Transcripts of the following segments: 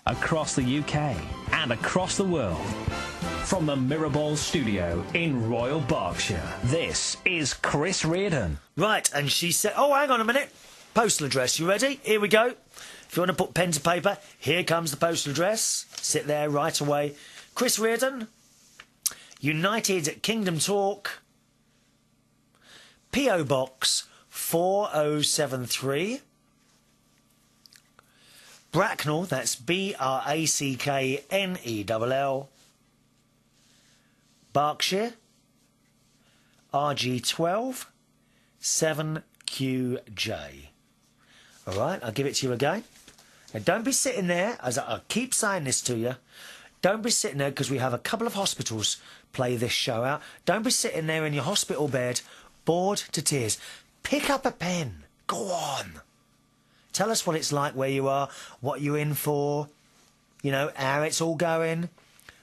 across the UK and across the world. From the Mirrorball studio in Royal Berkshire, this is Chris Reardon. Right, and she said, oh, hang on a minute. Postal address, you ready? Here we go. If you want to put pen to paper, here comes the postal address. Sit there right away. Chris Reardon, United Kingdom Talk, P.O. Box 4073, Bracknell, that's Bracknell, Berkshire, RG12 7QJ. All right, I'll give it to you again. Now, don't be sitting there, as I keep saying this to you, don't be sitting there, because we have a couple of hospitals play this show out. Don't be sitting there in your hospital bed, bored to tears. Pick up a pen. Go on. Tell us what it's like where you are, what you're in for, you know, how it's all going.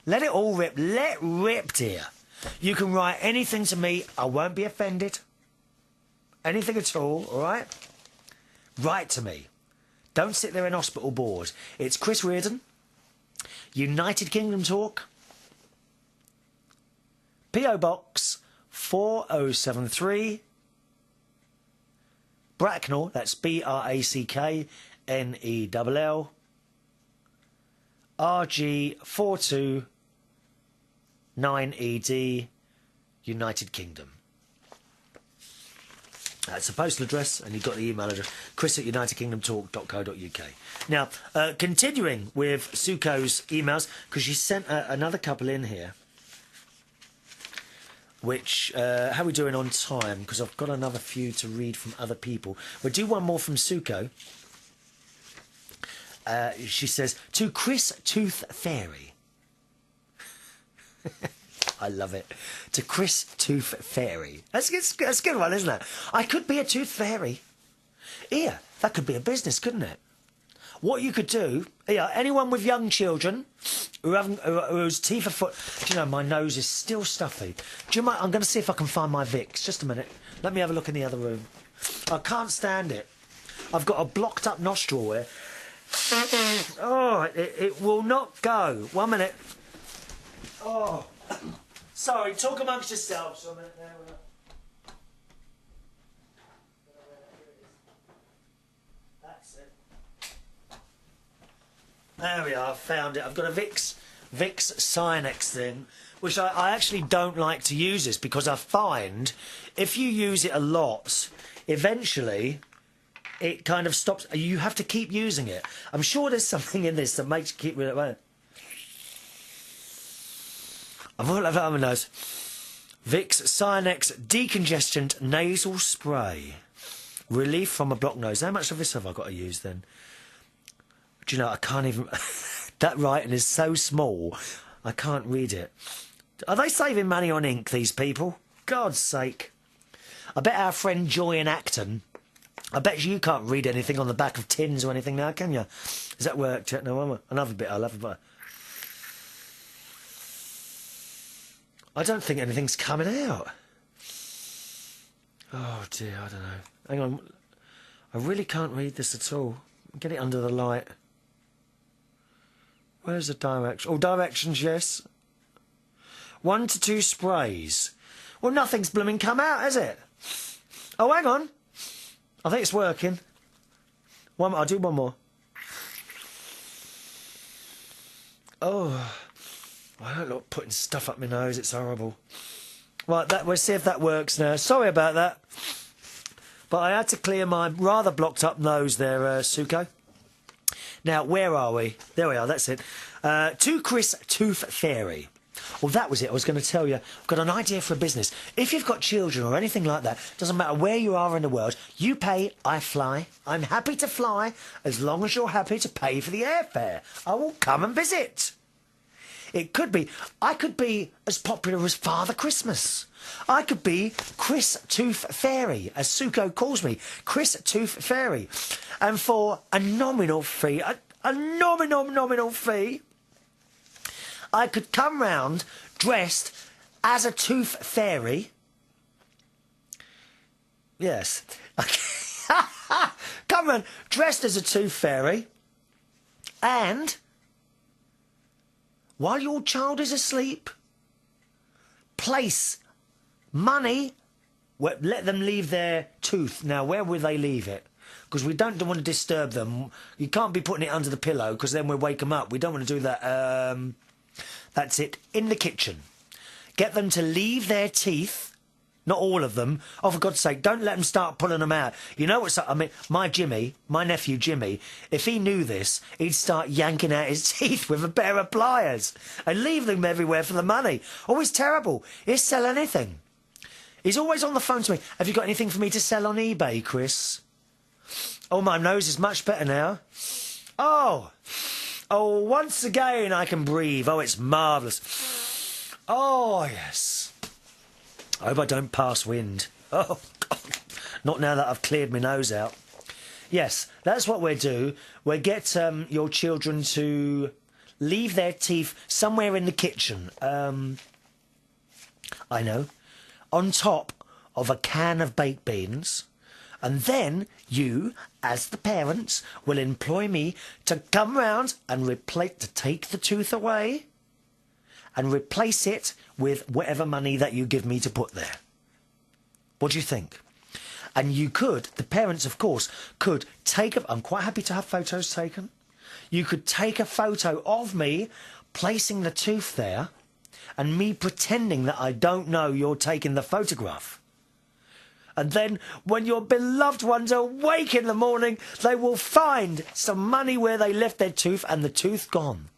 Let it all rip. Let rip, dear. You can write anything to me. I won't be offended. Anything at all right? Write to me. Don't sit there in hospital bored. It's Chris Reardon, United Kingdom Talk, P.O. Box 4073, Bracknell, that's Bracknell, RG429ED, United Kingdom. That's the postal address, and you've got the email address, chris@unitedkingdomtalk.co.uk. Now, continuing with Suko's emails, because she sent another couple in here, which, how are we doing on time? Because I've got another few to read from other people. We'll do one more from Suko. She says, to Chris Tooth Fairy. I love it. To Chris Tooth Fairy. That's a good one, isn't it? I could be a tooth fairy. Yeah, that could be a business, couldn't it? What you could do, yeah, anyone with young children whose teeth are foot. Do you know, my nose is still stuffy. Do you mind? I'm going to see if I can find my Vicks. Just a minute. Let me have a look in the other room. I can't stand it. I've got a blocked up nostril here. Oh, it will not go. 1 minute. Oh. Sorry, talk amongst yourselves for a minute there. That's it. There we are, I found it. I've got a Vicks Sinex thing, which I actually don't like to use this, because I find if you use it a lot, eventually it kind of stops. You have to keep using it. I'm sure there's something in this that makes you keep it. I've all over my nose. Vicks Sinex Decongestant Nasal Spray. Relief from a blocked nose. How much of this have I got to use then? Do you know, I can't even... that writing is so small, I can't read it. Are they saving money on ink, these people? God's sake. I bet our friend Joy in Acton, I bet you can't read anything on the back of tins or anything now, can you? Has that worked yet? No, another bit, I'll have a bit. I don't think anything's coming out. Oh dear, I don't know. Hang on. I really can't read this at all. Get it under the light. Where's the direction? Oh, directions, yes. 1 to 2 sprays. Well, nothing's blooming come out, has it? Oh, hang on. I think it's working. I'll do one more. Oh... I don't like putting stuff up my nose, it's horrible. Right, we'll see if that works now. Sorry about that. But I had to clear my rather blocked up nose there, Suko. Now, where are we? There we are, that's it. To Chris Tooth Fairy. Well, that was it. I was going to tell you, I've got an idea for a business. If you've got children or anything like that, doesn't matter where you are in the world, you pay, I fly. I'm happy to fly, as long as you're happy to pay for the airfare. I will come and visit. It could be, I could be as popular as Father Christmas. I could be Chris Tooth Fairy, as Suko calls me, Chris Tooth Fairy. And for a nominal fee, a nominal fee, I could come round dressed as a tooth fairy. Yes. Come round dressed as a tooth fairy. And while your child is asleep, place money, let them leave their tooth. Now, where will they leave it? Because we don't want to disturb them. You can't be putting it under the pillow because then we'll wake them up. We don't want to do that. That's it. In the kitchen. Get them to leave their teeth. Not all of them. Oh, for God's sake, don't let them start pulling them out. You know what's... I mean, my nephew Jimmy, if he knew this, he'd start yanking out his teeth with a pair of pliers and leave them everywhere for the money. Oh, he's terrible. He'll sell anything. He's always on the phone to me. Have you got anything for me to sell on eBay, Chris? Oh, my nose is much better now. Oh, once again I can breathe. Oh, it's marvellous. Oh, yes. I hope I don't pass wind. Oh, God. Not now that I've cleared my nose out. Yes, that's what we'll do. We'll get your children to leave their teeth somewhere in the kitchen. I know. On top of a can of baked beans. And then you, as the parents, will employ me to come round and take the tooth away and replace it with whatever money that you give me to put there. What do you think? And you could, the parents, of course, could take I'm quite happy to have photos taken. You could take a photo of me placing the tooth there and me pretending that I don't know you're taking the photograph. And then, when your beloved ones awake in the morning, they will find some money where they left their tooth and the tooth gone.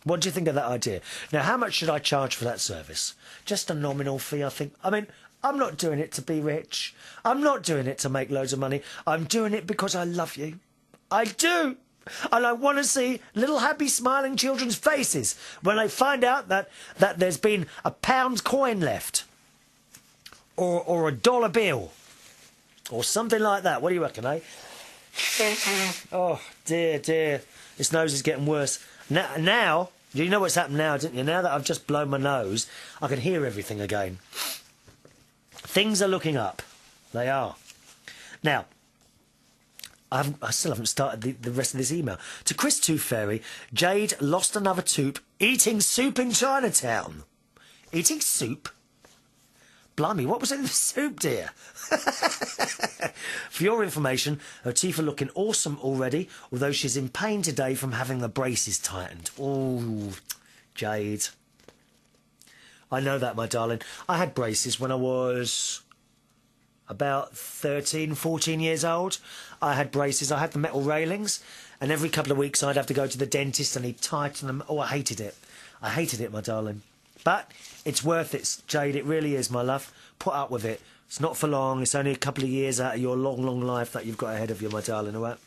What do you think of that idea? Now, how much should I charge for that service? Just a nominal fee, I think. I mean, I'm not doing it to be rich. I'm not doing it to make loads of money. I'm doing it because I love you. I do. And I want to see little happy smiling children's faces when they find out that there's been a pound coin left. Or a dollar bill. Or something like that. What do you reckon, eh? Oh, dear, dear. This nose is getting worse. Now, you know what's happened now, didn't you? Now that I've just blown my nose, I can hear everything again. Things are looking up. They are. Now, I still haven't started the rest of this email. To Chris Tooth Fairy, Jade lost another tooth eating soup in Chinatown. Eating soup? Blimey, what was in the soup, dear? For your information, her teeth are looking awesome already, although she's in pain today from having the braces tightened. Oh, Jade. I know that, my darling. I had braces when I was about 13, 14 years old. I had braces. I had the metal railings, and every couple of weeks I'd have to go to the dentist and he'd tighten them. Oh, I hated it. I hated it, my darling. But it's worth it, Jade. It really is, my love. Put up with it. It's not for long. It's only a couple of years out of your long, long life that you've got ahead of you, my darling, all right?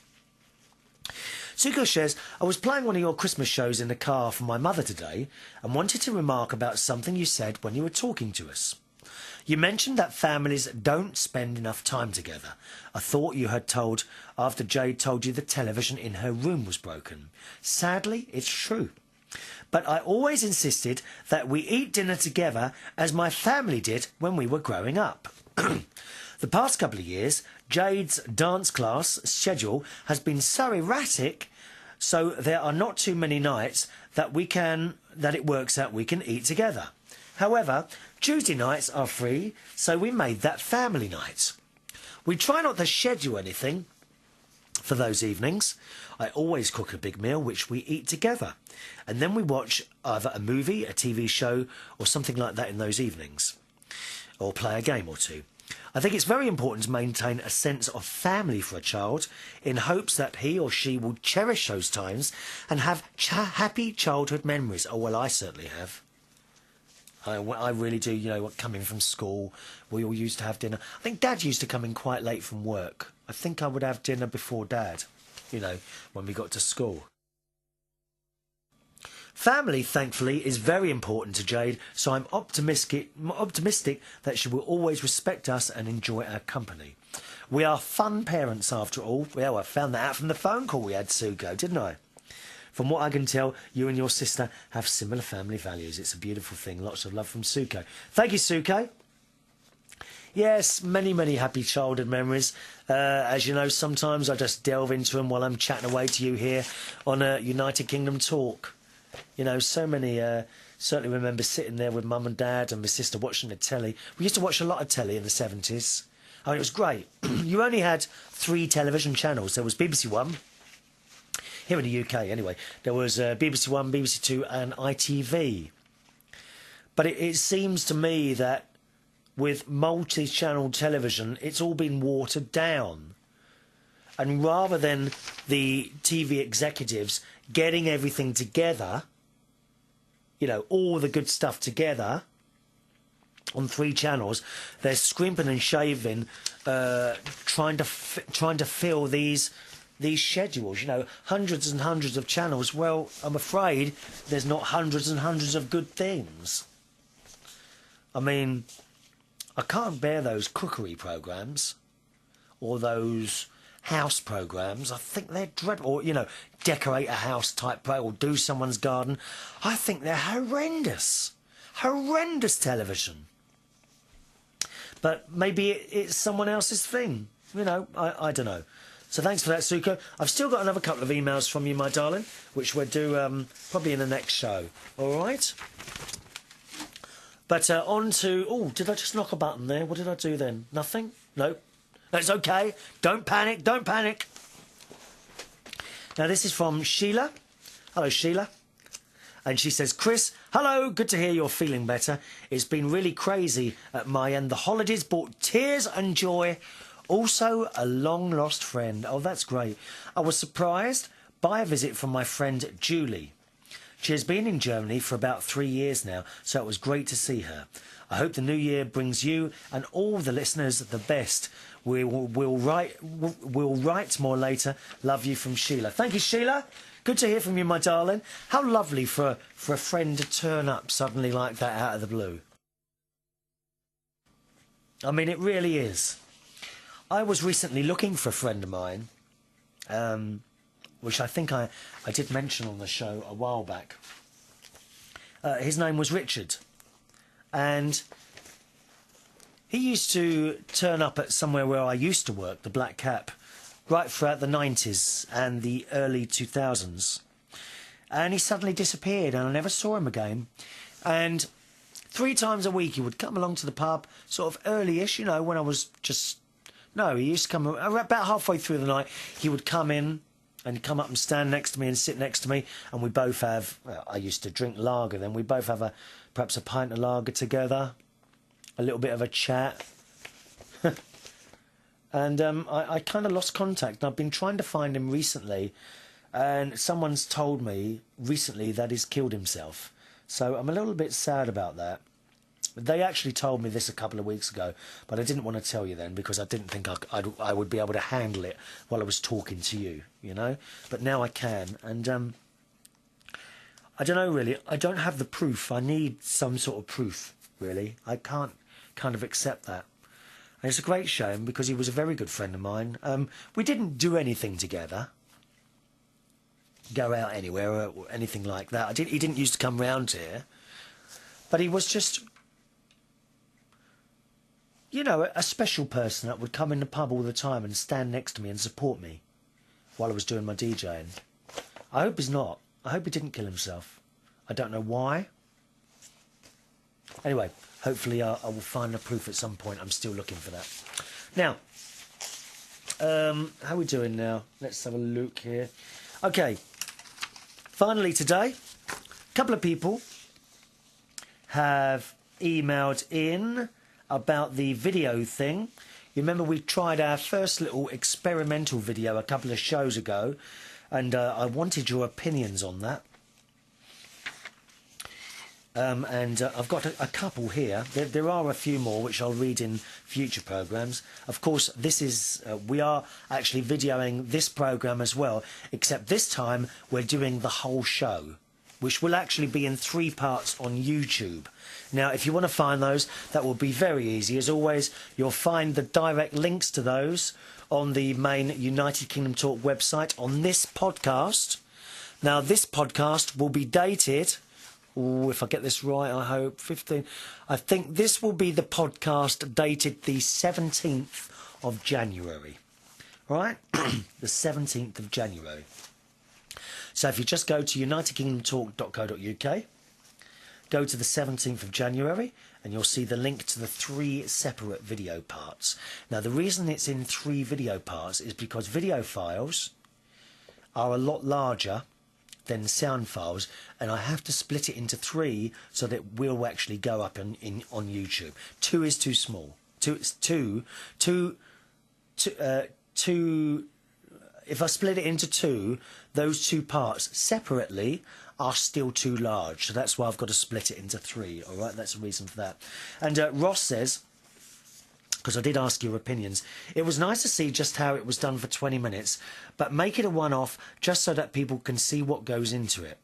Suko says, I was playing one of your Christmas shows in the car for my mother today and wanted to remark about something you said when you were talking to us. You mentioned that families don't spend enough time together. I thought you had told after Jade told you the television in her room was broken. Sadly, it's true. But I always insisted that we eat dinner together as my family did when we were growing up. The past couple of years, Jade's dance class schedule has been so erratic, so there are not too many nights that it works out we can eat together. However, Tuesday nights are free, so we made that family night. We try not to schedule anything for those evenings. I always cook a big meal which we eat together, and then we watch either a movie, a TV show, or something like that in those evenings, or play a game or two. I think it's very important to maintain a sense of family for a child in hopes that he or she will cherish those times and have happy childhood memories. Oh, well, I certainly have. I really do, you know, coming from school, we all used to have dinner. I think Dad used to come in quite late from work. I think I would have dinner before Dad, you know, when we got to school. Family, thankfully, is very important to Jade, so I'm optimistic that she will always respect us and enjoy our company. We are fun parents, after all. Well, I found that out from the phone call we had, Suko, didn't I? From what I can tell, you and your sister have similar family values. It's a beautiful thing. Lots of love from Suko. Thank you, Suko. Yes, many, many happy childhood memories. As you know, sometimes I just delve into them while I'm chatting away to you here on a United Kingdom Talk. You know, so many. Certainly remember sitting there with mum and dad and my sister watching the telly. We used to watch a lot of telly in the 70s. I mean, it was great. You only had 3 television channels. There was BBC One, here in the UK anyway. There was BBC One, BBC Two and ITV. But it seems to me that with multi-channel television, it's all been watered down. And rather than the TV executives getting everything together, you know, all the good stuff together on 3 channels, they're scrimping and shaving, trying to fill these schedules. You know, hundreds and hundreds of channels. Well, I'm afraid there's not hundreds and hundreds of good things. I mean, I can't bear those cookery programmes or those house programmes. I think they're dreadful. Or, you know, decorate a house type program or do someone's garden. I think they're horrendous. Horrendous television. But maybe it's someone else's thing. You know, I don't know. So thanks for that, Suko. I've still got another couple of emails from you, my darling, which we'll do probably in the next show. All right? But on to... Oh, did I just knock a button there? What did I do then? Nothing? No. That's okay. Don't panic. Don't panic. Now, this is from Sheila. Hello, Sheila. And she says, Chris, hello, good to hear you're feeling better. It's been really crazy at my end. The holidays brought tears and joy. Also, a long-lost friend. Oh, that's great. I was surprised by a visit from my friend Julie. She has been in Germany for about 3 years now, so it was great to see her. I hope the new year brings you and all the listeners the best. We'll write more later. Love you, from Sheila. Thank you, Sheila. Good to hear from you, my darling. How lovely for a friend to turn up suddenly like that out of the blue. I mean, it really is. I was recently looking for a friend of mine, which I think I did mention on the show a while back. His name was Richard. And he used to turn up at somewhere where I used to work, the Black Cap, right throughout the 90s and the early 2000s. And he suddenly disappeared and I never saw him again. And 3 times a week he would come along to the pub, sort of early-ish, you know, when I was just... No, he used to come about halfway through the night. He would come in and come up and stand next to me and sit next to me, and we both have... Well, I used to drink lager then. We both have perhaps a pint of lager together, a little bit of a chat. And I kind of lost contact. And I've been trying to find him recently, and someone's told me recently that he's killed himself. So I'm a little bit sad about that. They actually told me this a couple of weeks ago, but I didn't want to tell you then because I didn't think I would be able to handle it while I was talking to you, you know? But now I can, and I don't know, really. I don't have the proof. I need some sort of proof, really. I can't kind of accept that. And it's a great shame because he was a very good friend of mine. We didn't do anything together, go out anywhere or anything like that. He didn't used to come round here, but he was just... You know, a special person that would come in the pub all the time and stand next to me and support me while I was doing my DJing. I hope he's not. I hope he didn't kill himself. I don't know why. Anyway, hopefully I will find the proof at some point. I'm still looking for that. Now, how are we doing now? Let's have a look here. Okay. Finally today, a couple of people have emailed in about the video thing. You remember we tried our first little experimental video a couple of shows ago, and I wanted your opinions on that. And I've got a couple here. There are a few more which I'll read in future programmes. Of course, this is we are actually videoing this programme as well, except this time we're doing the whole show, which will actually be in 3 parts on YouTube. Now, if you want to find those, that will be very easy. As always, you'll find the direct links to those on the main United Kingdom Talk website on this podcast. Now, this podcast will be dated, if I get this right, I hope, 15... I think this will be the podcast dated the 17th of January. Right? The 17th of January. So if you just go to unitedkingdomtalk.co.uk, go to the 17th of January, and you'll see the link to the 3 separate video parts. Now, the reason it's in 3 video parts is because video files are a lot larger than sound files, and I have to split it into 3 so that it will actually go up on YouTube. 2 is too small. If I split it into 2, those 2 parts separately are still too large. So that's why I've got to split it into 3. All right, that's the reason for that. And Ross says, because I did ask your opinions, it was nice to see just how it was done for 20 minutes, but make it a one-off just so that people can see what goes into it.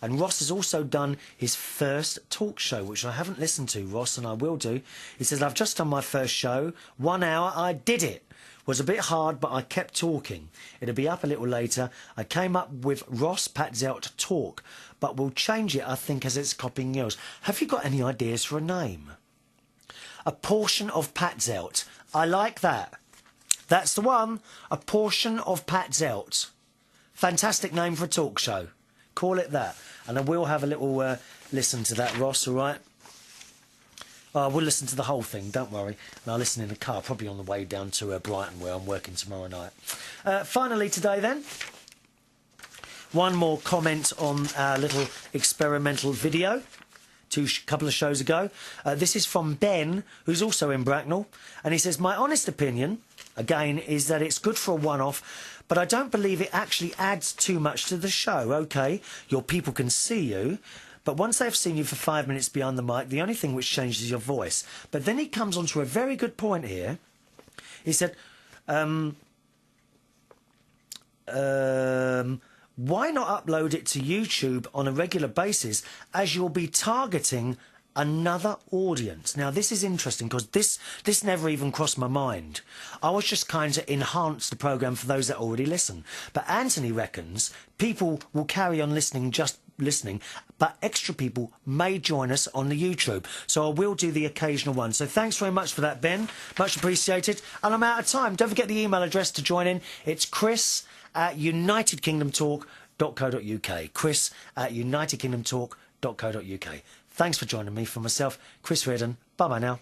And Ross has also done his first talk show, which I haven't listened to, Ross, and I will do. He says, I've just done my first show. 1 hour, I did it. Was a bit hard, but I kept talking. It'll be up a little later. I came up with Ross Patzelt Talk, but we'll change it, I think, as it's copying yours. Have you got any ideas for a name? A portion of Patzelt. I like that. That's the one. A portion of Patzelt. Fantastic name for a talk show. Call it that. And I will have a little listen to that, Ross, all right? I will listen to the whole thing, don't worry. And I'll listen in the car, probably on the way down to Brighton, where I'm working tomorrow night. Finally today, then, one more comment on our little experimental video. Couple of shows ago. This is from Ben, who's also in Bracknell, and he says, my honest opinion, again, is that it's good for a one-off, but I don't believe it actually adds too much to the show. OK, your people can see you, but once they've seen you for 5 minutes behind the mic, the only thing which changes is your voice. But then he comes on to a very good point here. He said, why not upload it to YouTube on a regular basis, as you'll be targeting another audience? Now, this is interesting because this never even crossed my mind. I was just kind of enhance the programme for those that already listen. But Anthony reckons people will carry on listening, just listening, but extra people may join us on the YouTube. So I will do the occasional one. So thanks very much for that, Ben. Much appreciated. And I'm out of time. Don't forget the email address to join in. It's chris@unitedkingdomtalk.co.uk. chris@unitedkingdomtalk.co.uk. Thanks for joining me. For myself, Chris Reardon. Bye-bye now.